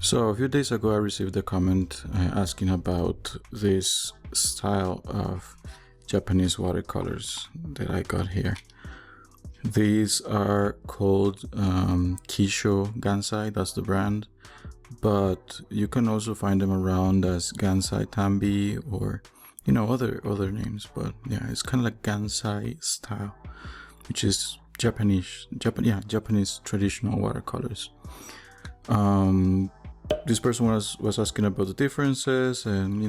So a few days ago I received a comment asking about this style of Japanese watercolors that I got here. These are called Kissho Gansai, that's the brand, but you can also find them around as Gansai Tambi or other names, but yeah, it's kind of like Gansai style, which is Japanese traditional watercolors. This person was asking about the differences and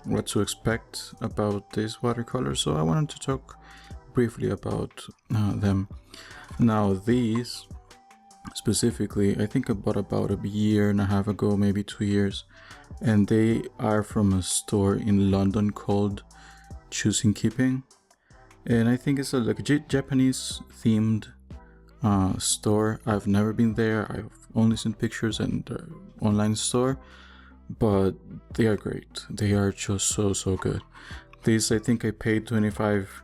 what to expect about this watercolor, so I wanted to talk briefly about them. Now these specifically, I think I bought about a year and a half ago, maybe 2 years, and they are from a store in London called Choosing Keeping, and I think it's like a Japanese themed store. I've never been there. I've only seen pictures and the online store, but they are great. They are just so good. These, I think I paid 25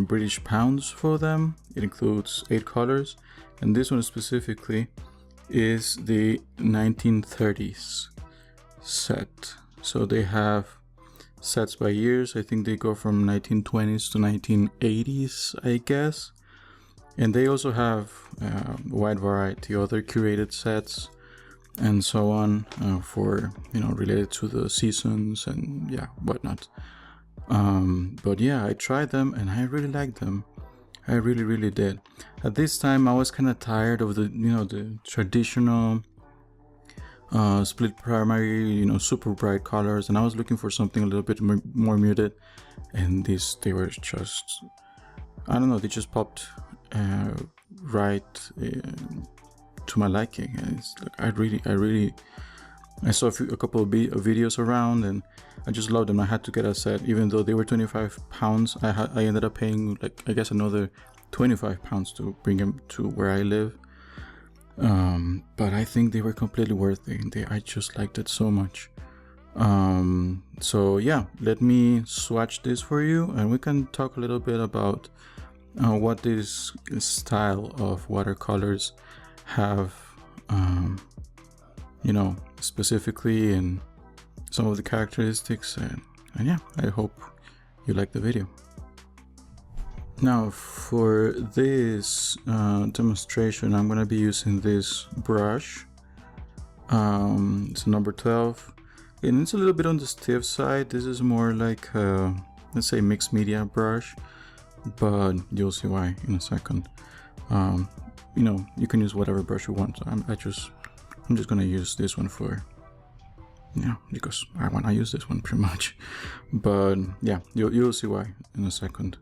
British pounds for them. It includes 8 colors, and this one specifically is the 1930s set. So they have sets by years. I think they go from 1920s to 1980s, I guess. And they also have a wide variety of other curated sets and so on for related to the seasons and whatnot. But yeah, I tried them and I really liked them. I really did. At this time I was kind of tired of the traditional split primary, super bright colors, and I was looking for something a little bit more muted, and they were just, I don't know, they just popped right to my liking. And it's like I saw a couple of videos around and I just loved them. I had to get a set, even though they were 25 pounds. I ended up paying like, I guess, another 25 pounds to bring them to where I live. But I think they were completely worth it. I just liked it so much. So yeah, let me swatch this for you and we can talk a little bit about what this style of watercolors have, specifically, and some of the characteristics, and yeah, I hope you like the video. Now for this demonstration, I'm going to be using this brush. It's number 12, and it's a little bit on the stiff side. This is more like let's say mixed media brush, but you'll see why in a second. You can use whatever brush you want. I'm just gonna use this one for, because I want to use this one pretty much. But yeah, you'll see why in a second.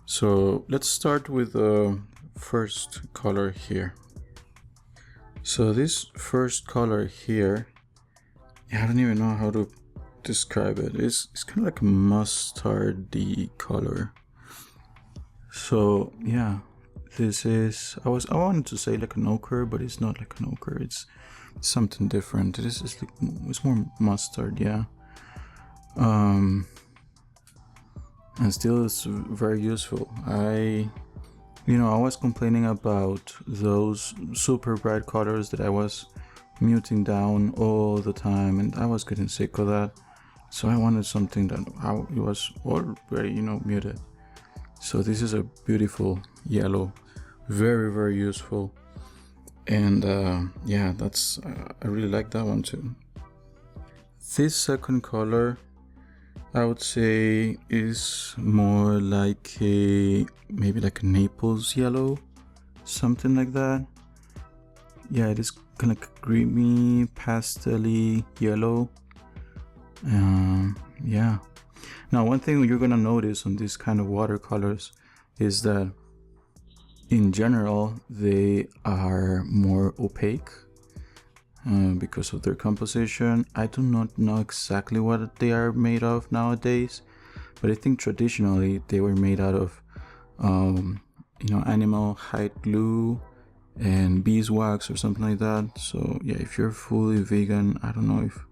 So let's start with the first color here. So this first color here, I don't even know how to describe it. It's kind of like a mustardy color. So yeah, this is, I wanted to say like an ochre, but it's not like an ochre. It's something different. It's more mustard, yeah. And still it's very useful. I was complaining about those super bright colors that I was muting down all the time, and I was getting sick of that. So I wanted something that it was already, muted. So this is a beautiful yellow, very useful, and yeah, that's I really like that one too. This second color, I would say, is more like maybe like a Naples yellow, something like that. Yeah, it is kind of creamy, pastel-y yellow. Yeah. Now, one thing you're gonna notice on these kind of watercolors is that in general they are more opaque because of their composition. I do not know exactly what they are made of nowadays, but I think traditionally they were made out of animal hide glue and beeswax or something like that. So yeah, if you're fully vegan, I don't know if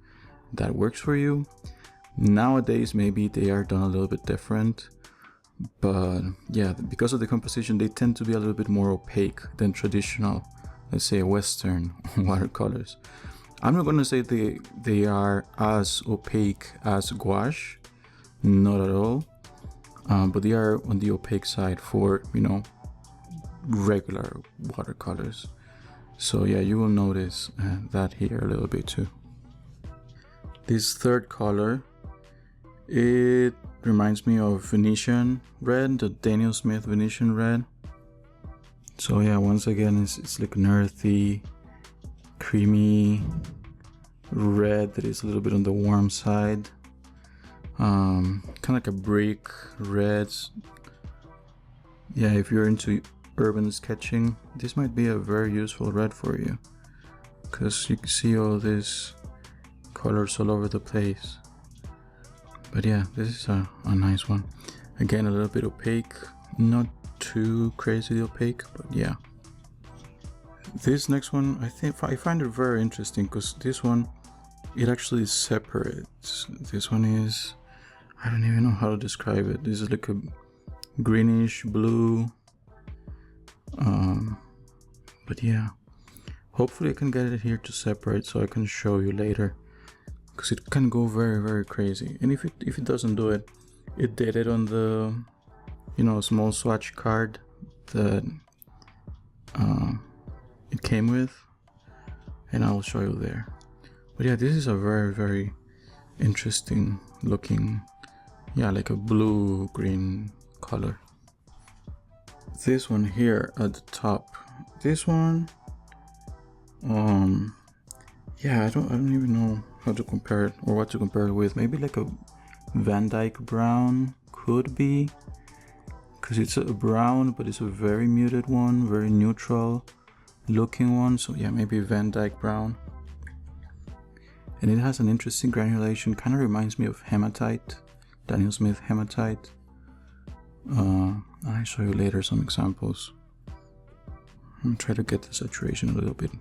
that works for you. Nowadays maybe they are done a little bit different, but yeah, because of the composition they tend to be a little bit more opaque than traditional, let's say, Western watercolors. I'm not gonna say they are as opaque as gouache, not at all, but they are on the opaque side for, you know, regular watercolors. So yeah, you will notice that here a little bit too. This third color, it reminds me of Venetian red, the Daniel Smith Venetian red. So yeah, once again, it's like an earthy, creamy red that is a little bit on the warm side. Kind of like a brick red. Yeah, if you're into urban sketching, this might be a very useful red for you, because you can see all these colors all over the place. But yeah, this is a nice one. Again, a little bit opaque, not too crazy opaque, but yeah. This next one, I find it very interesting, because this one, it actually separates. This one is, I don't even know how to describe it. This is like a greenish blue. But yeah, hopefully I can get it here to separate so I can show you later, because it can go very, very crazy. And if it doesn't do it, it did it on the, you know, small swatch card that it came with, and I'll show you there. But yeah, this is a very, very interesting looking, yeah, like a blue green color. This one here at the top, this one, yeah, I don't even know how to compare it or what to compare it with. Maybe like a Van Dyke brown could be, because it's a brown, but it's a very muted one, very neutral looking one. So yeah, maybe Van Dyke brown. And it has an interesting granulation, kind of reminds me of hematite, Daniel Smith hematite. I'll show you later some examples. I'm gonna try to get the saturation a little bit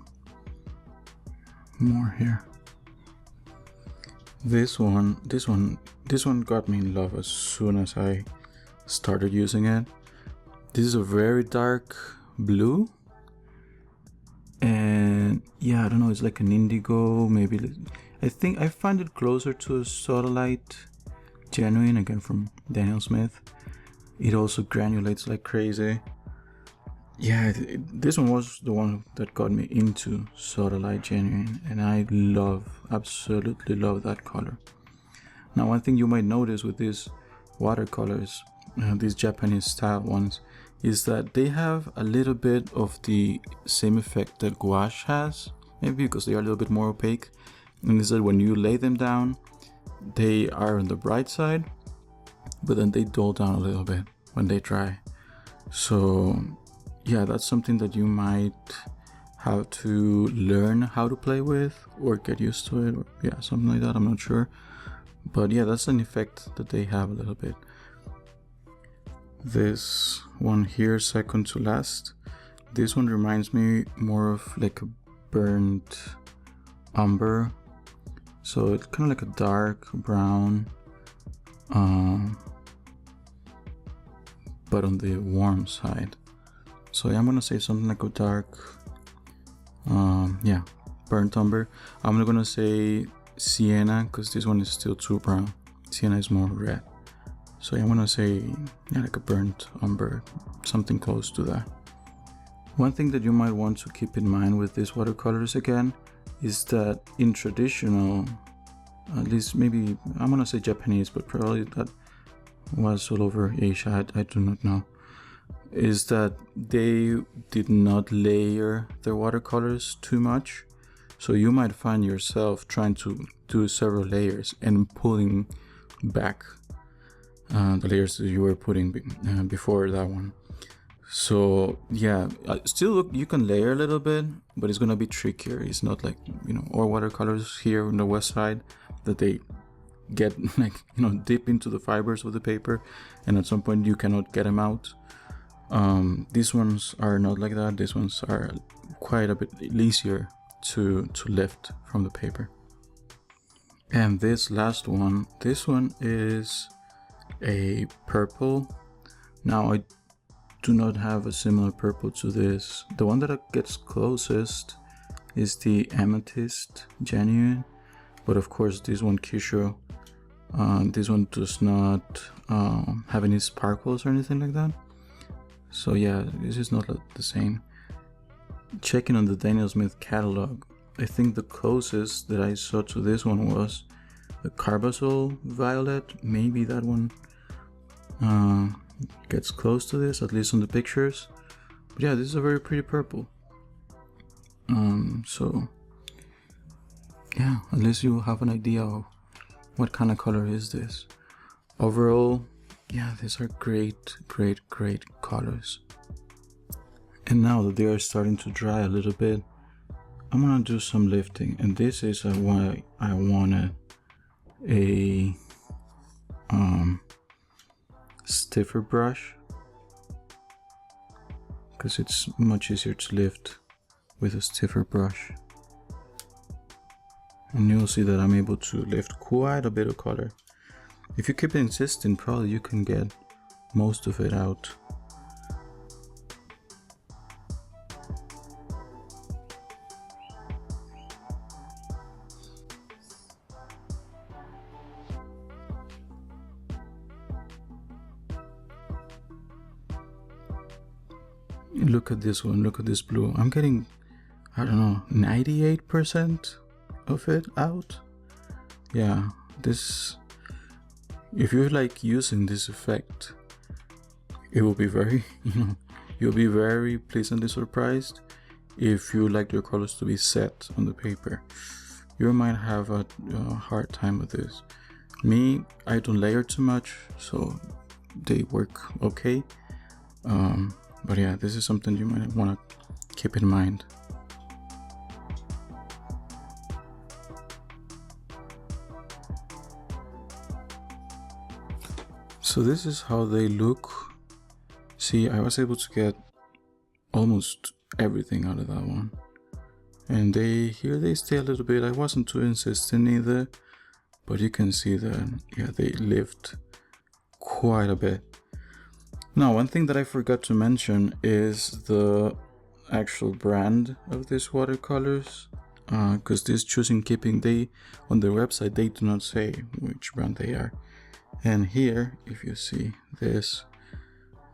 more here. This one got me in love as soon as I started using it. This is a very dark blue, and yeah, I don't know, it's like an indigo, maybe. I think I find it closer to a Sodalite Genuine, again from Daniel Smith. It also granulates like crazy. Yeah, this one was the one that got me into Sodalite Genuine, and I absolutely love that color. Now, one thing you might notice with these watercolors, these Japanese style ones, is that they have a little bit of the same effect that gouache has, maybe because they are a little bit more opaque, and is that when you lay them down, they are on the bright side, but then they dull down a little bit when they dry. So yeah, that's something that you might have to learn how to play with or get used to it, or yeah, something like that, I'm not sure. But yeah, that's an effect that they have a little bit. This one here, second to last, this one reminds me more of like a burnt umber. So it's kind of like a dark brown, but on the warm side. So yeah, I'm gonna say something like a dark, yeah, burnt umber. I'm not gonna say sienna, because this one is still too brown. Sienna is more red. So yeah, I'm gonna say, yeah, like a burnt umber, something close to that. One thing that you might want to keep in mind with these watercolors again is that in traditional, at least maybe, I'm gonna say Japanese, but probably that was all over Asia, I do not know, is that they did not layer their watercolors too much. So you might find yourself trying to do several layers and pulling back the layers that you were putting before that one. So yeah, still you can layer a little bit, but it's gonna be trickier. It's not like, you know, our watercolors here on the west side that they get like, you know, deep into the fibers of the paper, and at some point you cannot get them out. These ones are not like that. These ones are quite a bit easier to lift from the paper. And this last one, this one is a purple. Now I do not have a similar purple to this. The one that gets closest is the Amethyst Genuine, but of course this one Kissho, this one does not have any sparkles or anything like that. So yeah, this is not the same. Checking on the Daniel Smith catalog, I think the closest that I saw to this one was the Carbazole Violet. Maybe that one gets close to this, at least on the pictures. But yeah, this is a very pretty purple. So yeah, at least you have an idea of what kind of color is this. Overall, yeah, these are great colors. And now that they are starting to dry a little bit, I'm gonna do some lifting, and this is why I wanted a stiffer brush, because it's much easier to lift with a stiffer brush. And you'll see that I'm able to lift quite a bit of color. If you keep insisting, probably you can get most of it out. Look at this one, look at this blue. I'm getting, I don't know, 98% of it out. Yeah, this, if you like using this effect, it will be very, you'll be very pleasantly surprised if you like your colors to be set on the paper. You might have a hard time with this. Me, I don't layer too much, so they work okay. But yeah, this is something you might want to keep in mind. So this is how they look. See, I was able to get almost everything out of that one. And here they stay a little bit. I wasn't too insistent either, but you can see that, yeah, they lift quite a bit. Now, one thing that I forgot to mention is the actual brand of these watercolors, because this Choosing Keeping, they on their website they do not say which brand they are. And here, if you see this,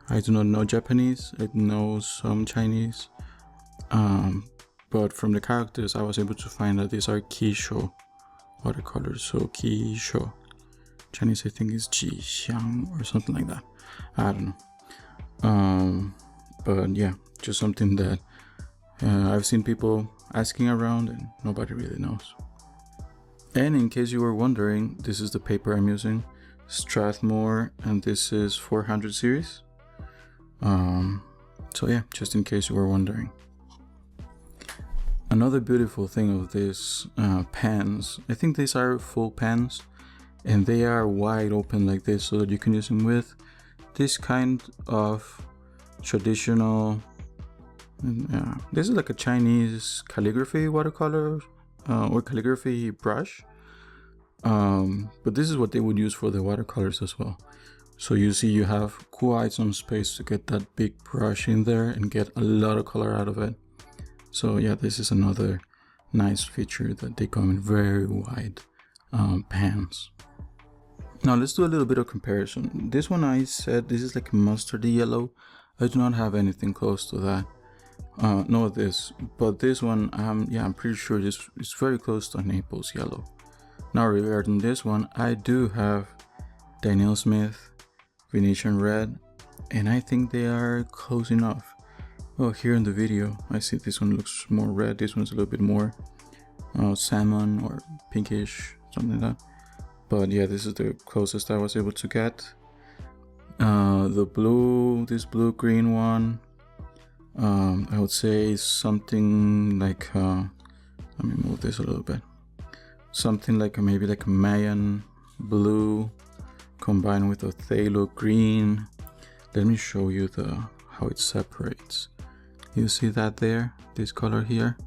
I do not know Japanese, I know some Chinese, but from the characters I was able to find that these are Kissho watercolors. So Kissho, Chinese I think is Ji Xiang or something like that, I don't know. But yeah, just something that I've seen people asking around and nobody really knows. And in case you were wondering, this is the paper I'm using, Strathmore, and this is 400 series. So yeah, just in case you were wondering. Another beautiful thing of these pans, I think these are full pans, and they are wide open like this so that you can use them with this kind of traditional, this is like a Chinese calligraphy watercolor or calligraphy brush, but this is what they would use for the watercolors as well. So you see you have quite some space to get that big brush in there and get a lot of color out of it. So yeah, this is another nice feature that they come in very wide pans. Now let's do a little bit of comparison. This one I said this is like mustardy yellow. I do not have anything close to that. No, this, but this one, yeah, I'm pretty sure this is very close to Naples yellow. Now regarding this one, I do have Daniel Smith Venetian red, and I think they are close enough. Well, here in the video, I see this one looks more red. This one's a little bit more salmon or pinkish, something like that. But yeah, this is the closest I was able to get. The blue, this blue-green one, I would say something like, let me move this a little bit. Something like maybe like a Mayan blue combined with a phthalo green. Let me show you how it separates. You see that there? This color here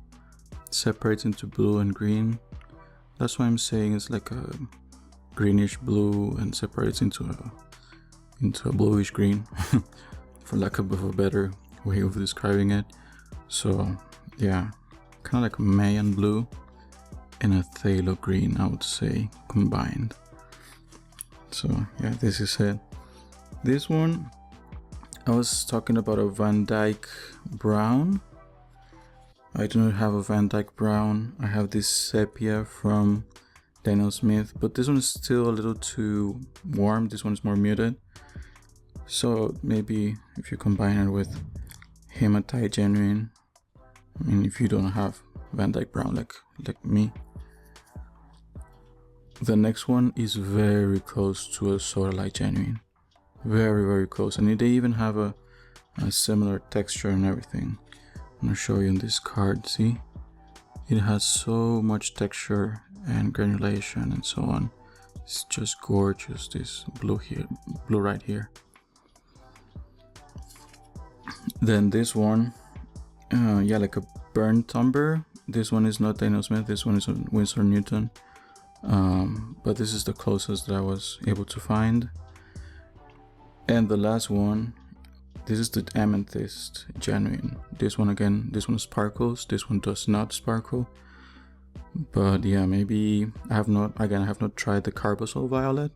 separates into blue and green. That's why I'm saying it's like a greenish blue and separates into a bluish green, for lack of a better way of describing it. So yeah, kind of like Mayan blue and a phthalo green, I would say, combined. So yeah, this is it. This one, I was talking about a Van Dyke brown. I do not have a Van Dyke brown. I have this sepia from Daniel Smith, but this one is still a little too warm. This one is more muted. So maybe if you combine it with Hematite Genuine, I mean, if you don't have Van Dyke brown like me. The next one is very close to a Sodalite Genuine. Very, very close. And they even have a similar texture and everything. I'm gonna show you in this card, see? It has so much texture and granulation and so on. It's just gorgeous, this blue here, blue right here. Then this one, yeah, like a burnt umber. This one is not Daniel Smith, this one is Winsor Newton. But this is the closest that I was able to find. And the last one, this is the Amethyst Genuine. This one again, this one sparkles, this one does not sparkle. But yeah, maybe I have not tried the Carbazole Violet,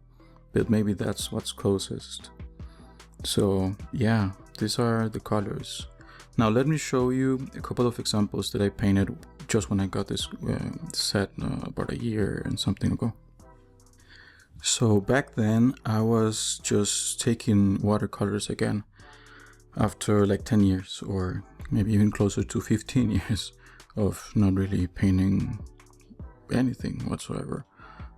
but maybe that's what's closest. So yeah, these are the colors. Now let me show you a couple of examples that I painted just when I got this set about a year and something ago. So back then I was just taking watercolors again after like 10 years or maybe even closer to 15 years of not really painting anything whatsoever,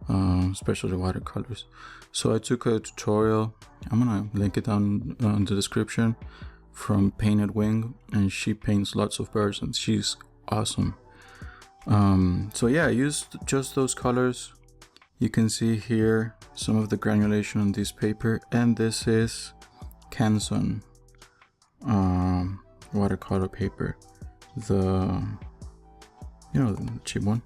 especially watercolors. So I took a tutorial, I'm gonna link it down in the description, from PaintedWing, and she paints lots of birds and she's awesome. So yeah, I used just those colors. You can see here some of the granulation on this paper, and this is Canson watercolor paper, the cheap one,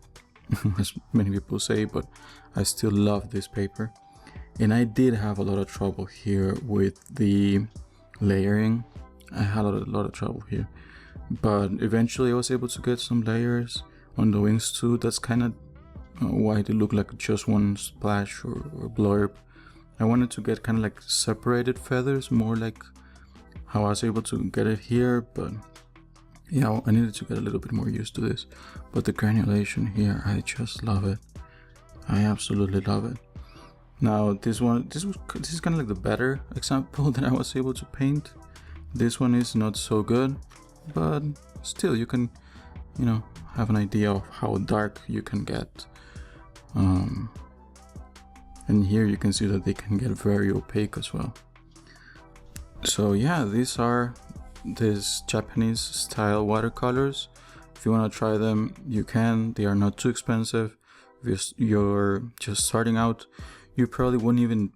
as many people say, but I still love this paper. And I did have a lot of trouble here with the layering. I had a lot of trouble here, but eventually I was able to get some layers on the wings too. That's kind of why they look like just one splash or blurb. I wanted to get kind of like separated feathers, more like how I was able to get it here, but yeah, I needed to get a little bit more used to this. But the granulation here, I just love it. I absolutely love it. Now this is kind of like the better example that I was able to paint. This one is not so good, but still you can, have an idea of how dark you can get. And here you can see that they can get very opaque as well. So yeah, these are these Japanese style watercolors. If you want to try them, you can. They are not too expensive. If you're just starting out, you probably wouldn't even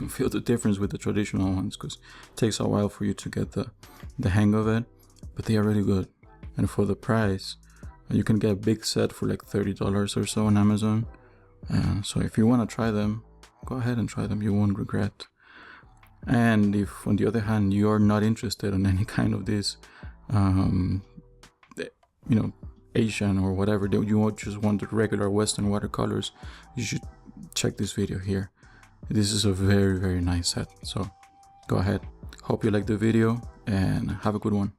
feel the difference with the traditional ones, because it takes a while for you to get the hang of it, but they are really good. And for the price, you can get a big set for like $30 or so on Amazon. So if you want to try them, go ahead and try them, you won't regret. And if on the other hand you're not interested in any kind of this Asian or whatever, you just want the regular Western watercolors, you should check this video here. This is a very, very nice set. So go ahead, hope you like the video and have a good one.